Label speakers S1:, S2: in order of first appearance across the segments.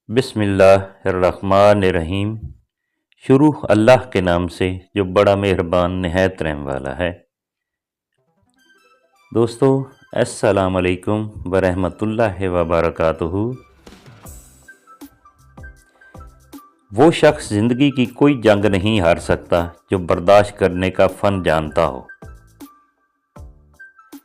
S1: बिस्मिल्लाहिर्रहमानिर्रहीम। शुरू अल्लाह के नाम से जो बड़ा मेहरबान निहायत रहम वाला है। दोस्तों, अस्सलाम अलैकुम वरहमतुल्लाहि वबरकातुहू। वो शख्स ज़िंदगी की कोई जंग नहीं हार सकता जो बर्दाश्त करने का फ़न जानता हो।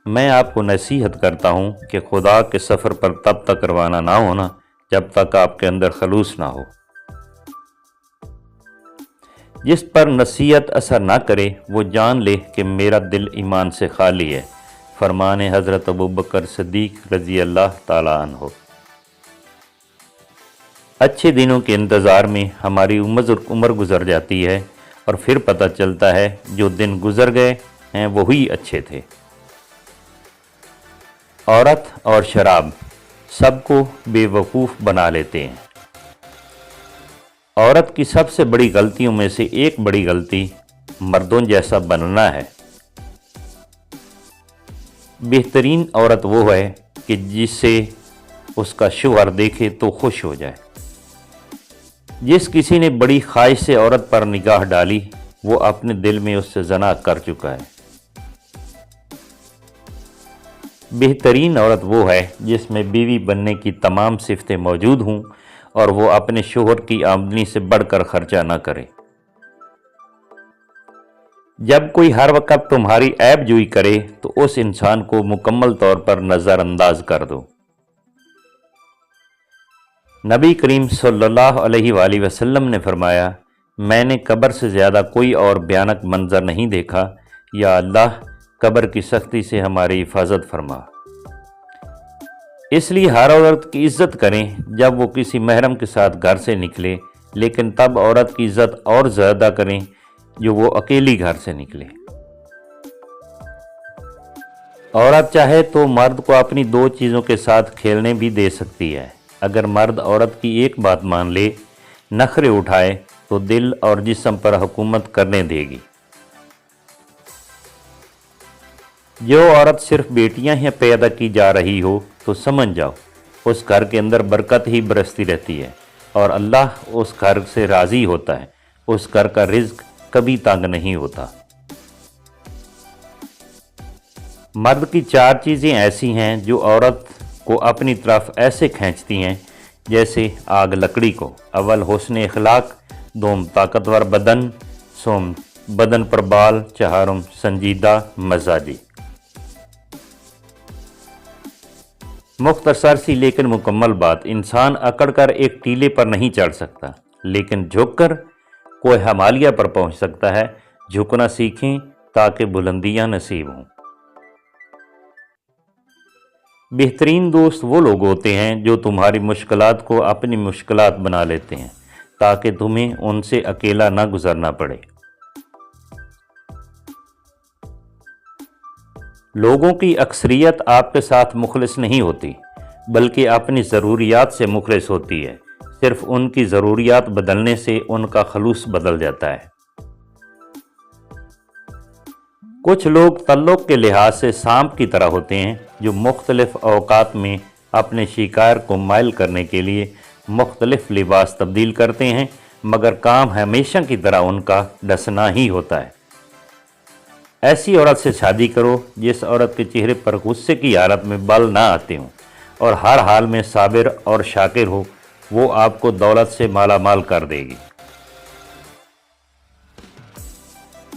S1: मैं आपको नसीहत करता हूँ कि खुदा के सफ़र पर तब तक रवाना ना होना जब तक आपके अंदर खलूस ना हो। जिस पर नसीहत असर ना करे वो जान ले कि मेरा दिल ईमान से खाली है। फरमान हज़रत अबू बकर सिद्दीक़ रज़ी अल्लाह ताला अन्हो। अच्छे दिनों के इंतज़ार में हमारी उम्र गुज़र जाती है और फिर पता चलता है जो दिन गुज़र गए हैं वही अच्छे थे। औरत और शराब सबको बेवकूफ़ बना लेते हैं। औरत की सबसे बड़ी गलतियों में से एक बड़ी गलती मर्दों जैसा बनना है। बेहतरीन औरत वो है कि जिसे उसका शौहर देखे तो खुश हो जाए। जिस किसी ने बड़ी ख्वाहिश से औरत पर निगाह डाली वो अपने दिल में उससे ज़ना कर चुका है। बेहतरीन औरत वो है जिसमें बीवी बनने की तमाम सिफ़तें मौजूद हों और वो अपने शौहर की आमदनी से बढ़कर खर्चा न करे। जब कोई हर वक्त तुम्हारी ऐबजोई करे तो उस इंसान को मुकम्मल तौर पर नज़रअंदाज कर दो। नबी करीम सल्लल्लाहु अलैहि वसल्लम ने फरमाया, मैंने कब्र से ज़्यादा कोई और भयानक मंजर नहीं देखा। या अल्लाह, कब्र की सख्ती से हमारी हिफाजत फरमा। इसलिए हर औरत की इज़्ज़त करें जब वो किसी महरम के साथ घर से निकले, लेकिन तब औरत की इज़्ज़त और ज़्यादा करें जो वो अकेली घर से निकले। औरत चाहे तो मर्द को अपनी दो चीज़ों के साथ खेलने भी दे सकती है। अगर मर्द औरत की एक बात मान ले, नखरे उठाए, तो दिल और जिस्म पर हुकूमत करने देगी। जो औरत सिर्फ बेटियां ही पैदा की जा रही हो तो समझ जाओ उस घर के अंदर बरकत ही बरसती रहती है और अल्लाह उस घर से राज़ी होता है। उस घर का रिज़्क कभी तंग नहीं होता। मर्द की चार चीज़ें ऐसी हैं जो औरत को अपनी तरफ ऐसे खींचती हैं जैसे आग लकड़ी को। अव्वल हुस्न अखलाक, दोम ताकतवर बदन, सोम बदन पर बाल, चहारम संजीदा मजाजी। मुख्तसर सी लेकिन मुकम्मल बात, इंसान अकड़ कर एक टीले पर नहीं चढ़ सकता, लेकिन झुककर कोई हिमालय पर पहुंच सकता है। झुकना सीखें ताकि बुलंदियां नसीब हों। बेहतरीन दोस्त वो लोग होते हैं जो तुम्हारी मुश्किलात को अपनी मुश्किलात बना लेते हैं ताकि तुम्हें उनसे अकेला ना गुजरना पड़े। लोगों की अक्सरियत आपके साथ मुखलिस नहीं होती, बल्कि अपनी ज़रूरियात से मुखलिस होती है। सिर्फ उनकी ज़रूरियात बदलने से उनका खलूस बदल जाता है। कुछ लोग तल्लुक़ के लिहाज से सांप की तरह होते हैं जो मुख्तलिफ औकात में अपने शिकार को माइल करने के लिए मुख्तलिफ लिबास तब्दील करते हैं, मगर काम हमेशा की तरह उनका डसना ही होता है। ऐसी औरत से शादी करो जिस औरत के चेहरे पर गुस्से की हालत में बाल ना आते हों और हर हाल में साबिर और शाकिर हो। वो आपको दौलत से माला माल कर देगी।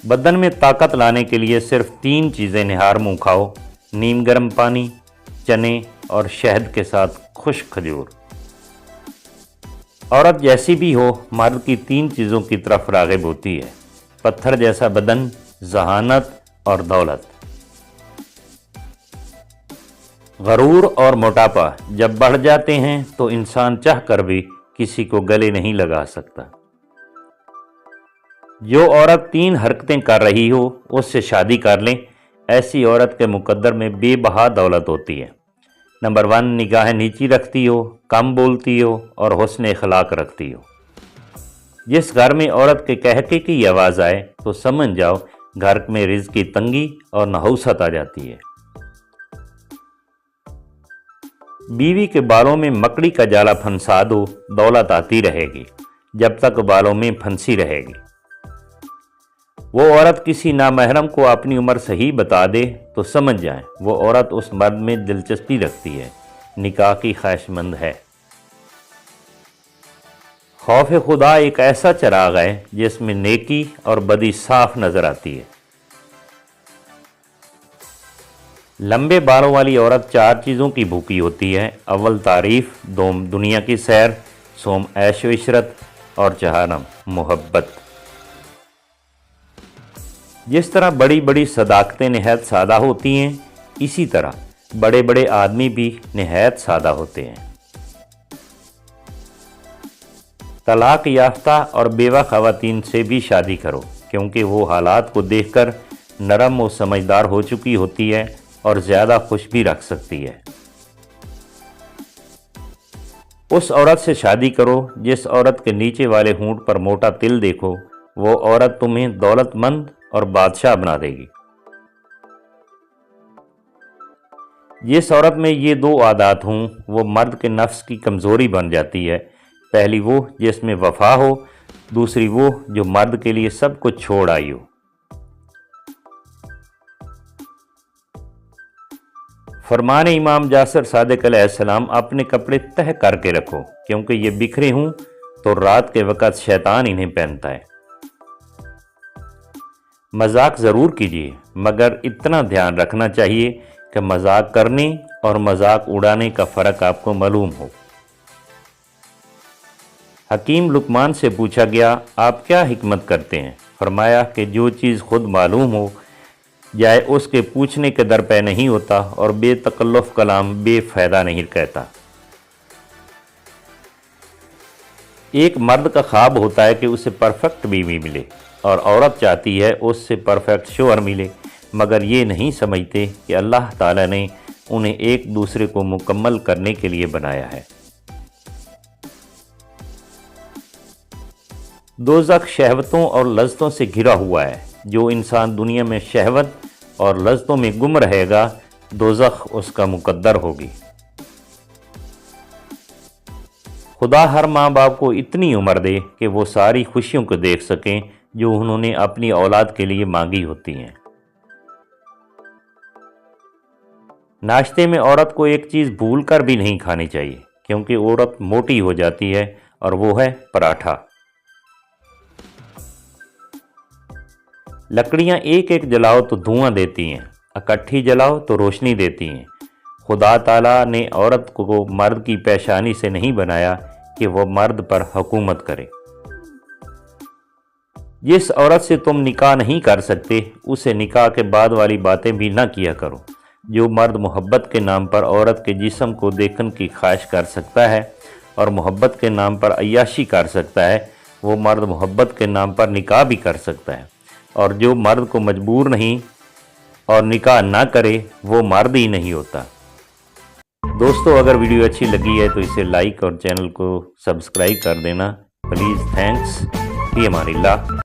S1: बदन में ताकत लाने के लिए सिर्फ 3 चीज़ें निहार मुँह खाओ, नीम गर्म पानी, चने और शहद के साथ खुश्क खजूर। औरत जैसी भी हो, मर्द की 3 चीज़ों की तरफ राग़िब होती है, पत्थर जैसा बदन, ज़हानत और दौलत। गरूर और मोटापा जब बढ़ जाते हैं तो इंसान चाह कर भी किसी को गले नहीं लगा सकता। जो औरत 3 हरकतें कर रही हो उससे शादी कर लें। ऐसी औरत के मुकद्दर में बेबहा दौलत होती है। नंबर 1, निगाहें नीची रखती हो, कम बोलती हो और हुस्न अखलाक रखती हो। जिस घर में औरत के कहके की आवाज़ आए तो समझ जाओ घर में रिज़्क की तंगी और नहुसत आ जाती है। बीवी के बालों में मकड़ी का जाला फंसा दो, दौलत आती रहेगी जब तक बालों में फंसी रहेगी। वो औरत किसी नामहरम को अपनी उम्र सही बता दे तो समझ जाएं वो औरत उस मर्द में दिलचस्पी रखती है, निकाह की ख्वाहिशमंद है। खौफ खुदा एक ऐसा चिराग है जिसमें नेकी और बदी साफ नजर आती है। लंबे बालों वाली औरत 4 चीज़ों की भूखी होती है। अव्वल तारीफ, दोम दुनिया की सैर, सोम ऐश व इशरत और चहारम मोहब्बत। जिस तरह बड़ी बड़ी सदाकतें नहायत सादा होती हैं, इसी तरह बड़े बड़े आदमी भी नहायत सादा होते हैं। तलाक याफ्ता और बेवा ख़वातीन से भी शादी करो, क्योंकि वो हालात को देखकर नरम और समझदार हो चुकी होती है और ज़्यादा खुश भी रख सकती है। उस औरत से शादी करो जिस औरत के नीचे वाले होंठ पर मोटा तिल देखो, वो औरत तुम्हें दौलतमंद और बादशाह बना देगी। जिस औरत में ये 2 आदत हों, वो मर्द के नफ्स की कमज़ोरी बन जाती है। पहली वो जिसमें वफा हो, दूसरी वो जो मर्द के लिए सब कुछ छोड़ आई हो। फरमान इमाम जासर सादिक अलैहिस्सलाम, अपने कपड़े तह करके रखो, क्योंकि ये बिखरे हों तो रात के वक़्त शैतान इन्हें पहनता है। मजाक ज़रूर कीजिए, मगर इतना ध्यान रखना चाहिए कि मजाक करने और मजाक उड़ाने का फ़र्क आपको मालूम हो। हकीम लुकमान से पूछा गया, आप क्या हिकमत करते हैं? फरमाया कि जो चीज़ खुद मालूम हो जाए उसके पूछने के दर पे नहीं होता, और बेतकल्लुफ़ कलाम बेफ़ायदा नहीं कहता। एक मर्द का ख्वाब होता है कि उसे परफेक्ट बीवी मिले, और औरत चाहती है उससे परफेक्ट शोहर मिले, मगर ये नहीं समझते कि अल्लाह ताला ने उन्हें एक दूसरे को मुकम्मल करने के लिए बनाया है। दोज़ख शहवतों और लज़्ज़तों से घिरा हुआ है। जो इंसान दुनिया में शहवत और लज़्ज़तों में गुम रहेगा, दोज़ख उसका मुकद्दर होगी। खुदा हर माँ बाप को इतनी उम्र दे कि वो सारी खुशियों को देख सकें जो उन्होंने अपनी औलाद के लिए मांगी होती हैं। नाश्ते में औरत को एक चीज़ भूल कर भी नहीं खानी चाहिए, क्योंकि औरत मोटी हो जाती है, और वो है पराठा। लकड़ियाँ एक एक जलाओ तो धुआं देती हैं, इकट्ठी जलाओ तो रोशनी देती हैं। खुदा ताला ने औरत को मर्द की पेशानी से नहीं बनाया कि वह मर्द पर हुकूमत करे। जिस औरत से तुम निकाह नहीं कर सकते, उसे निकाह के बाद वाली बातें भी ना किया करो। जो मर्द मोहब्बत के नाम पर औरत के जिस्म को देखने की ख्वाहिश कर सकता है और मोहब्बत के नाम पर अय्याशी कर सकता है, वो मर्द मोहब्बत के नाम पर निकाह भी कर सकता है। और जो मर्द को मजबूर नहीं और निकाह ना करे, वो मर्द ही नहीं होता। दोस्तों, अगर वीडियो अच्छी लगी है तो इसे लाइक और चैनल को सब्सक्राइब कर देना प्लीज़। थैंक्स। फी अमानिल्लाह।